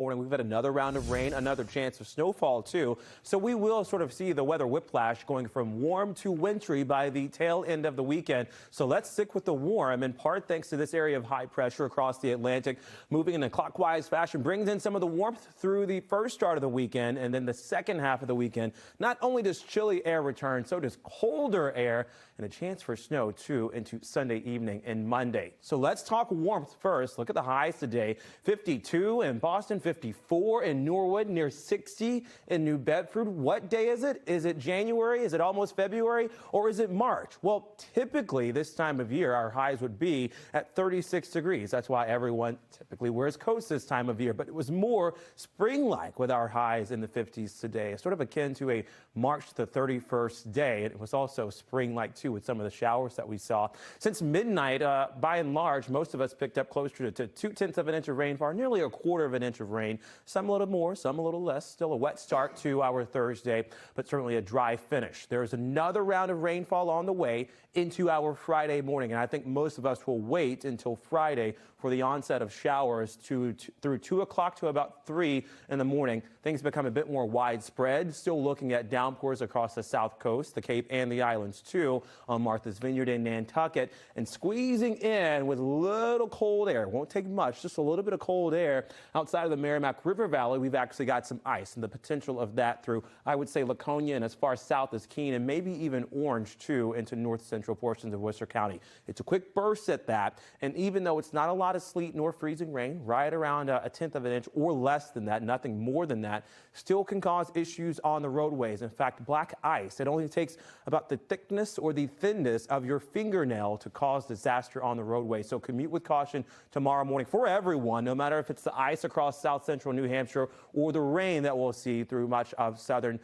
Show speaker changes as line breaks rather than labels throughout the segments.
Morning, we've had another round of rain, another chance of snowfall too. So we will sort of see the weather whiplash going from warm to wintry by the tail end of the weekend. So let's stick with the warm, in part thanks to this area of high pressure across the Atlantic, moving in a clockwise fashion, brings in some of the warmth through the first start of the weekend, and then the second half of the weekend. Not only does chilly air return, so does colder air, and a chance for snow too into Sunday evening and Monday. So let's talk warmth first. Look at the highs today: 52 in Boston, 54 in Norwood, near 60 in New Bedford. What day is it? Is it January? Is it almost February? Or is it March? Well, typically this time of year, our highs would be at 36 degrees. That's why everyone typically wears coats this time of year. But it was more spring-like with our highs in the 50s today, sort of akin to a March the 31st day. It was also spring-like too with some of the showers that we saw. Since midnight, by and large, most of us picked up closer to 2/10 of an inch of rainfall, nearly a quarter of an inch of rain. Some a little more, some a little less. Still a wet start to our Thursday, but certainly a dry finish. There's another round of rainfall on the way into our Friday morning, and I think most of us will wait until Friday for the onset of showers through 2 o'clock to about 3 in the morning. Things become a bit more widespread. Still looking at downpours across the south coast, the Cape, and the islands too, on Martha's Vineyard and Nantucket, and squeezing in with little cold air. Won't take much, just a little bit of cold air outside of the Merrimack River Valley. We've actually got some ice, and the potential of that through, I would say, Laconia and as far south as Keene, and maybe even Orange too into north central portions of Worcester County. It's a quick burst at that, and even though it's not a lot of sleet nor freezing rain, right around 1/10 of an inch or less than that, nothing more than that, still can cause issues on the roadways. In fact, black ice, it only takes about the thickness or the thinness of your fingernail to cause disaster on the roadway. So commute with caution tomorrow morning for everyone, no matter if it's the ice across south central New Hampshire or the rain that we'll see through much of southern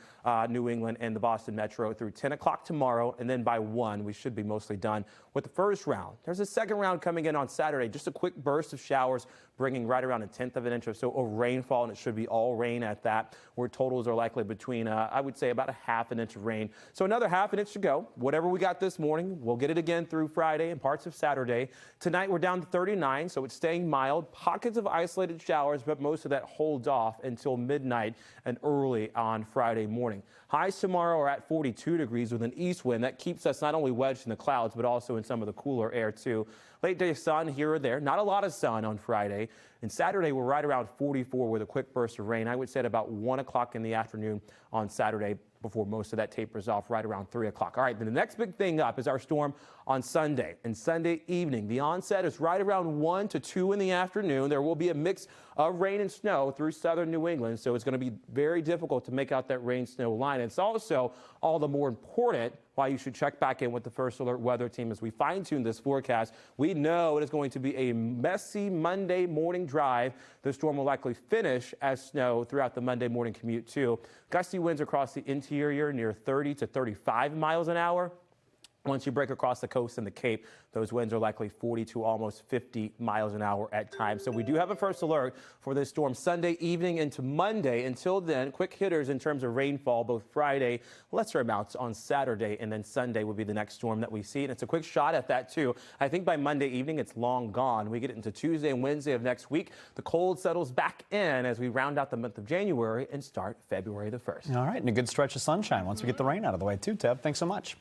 New England and the Boston metro through 10 o'clock tomorrow. And then by 1, we should be mostly done with the first round. There's a second round coming in on Saturday, just a quick burst of showers, bringing right around 1/10 of an inch or so of rainfall, and it should be all rain at that, where totals are likely between, I would say, about 1/2 inch of rain. So another 1/2 inch to go. Whatever we got this morning, we'll get it again through Friday and parts of Saturday. Tonight, we're down to 39, so it's staying mild. Pockets of isolated showers, but most of that holds off until midnight and early on Friday morning. Highs tomorrow are at 42 degrees with an east wind. That keeps us not only wedged in the clouds, but also in some of the cooler air, too. Late day sun here or there. Not a lot of sun on Friday. And Saturday, we're right around 44 with a quick burst of rain. I would say at about 1 o'clock in the afternoon on Saturday, before most of that tapers off right around 3 o'clock. All right, then the next big thing up is our storm on Sunday and Sunday evening. The onset is right around 1 to 2 in the afternoon. There will be a mix of rain and snow through southern New England, so it's going to be very difficult to make out that rain-snow line. It's also all the more important why you should check back in with the First Alert Weather Team as we fine-tune this forecast. We know it is going to be a messy Monday morning drive. The storm will likely finish as snow throughout the Monday morning commute, too. Gusty winds across the interior near 30 to 35 miles an hour. Once you break across the coast and the Cape, those winds are likely 40 to almost 50 miles an hour at times. So we do have a first alert for this storm Sunday evening into Monday. Until then, quick hitters in terms of rainfall, both Friday, lesser amounts on Saturday, and then Sunday will be the next storm that we see. And it's a quick shot at that, too. I think by Monday evening, it's long gone. We get into Tuesday and Wednesday of next week. The cold settles back in as we round out the month of January and start February the 1st.
All right, and a good stretch of sunshine once we get the rain out of the way, too, Teb. Thanks so much.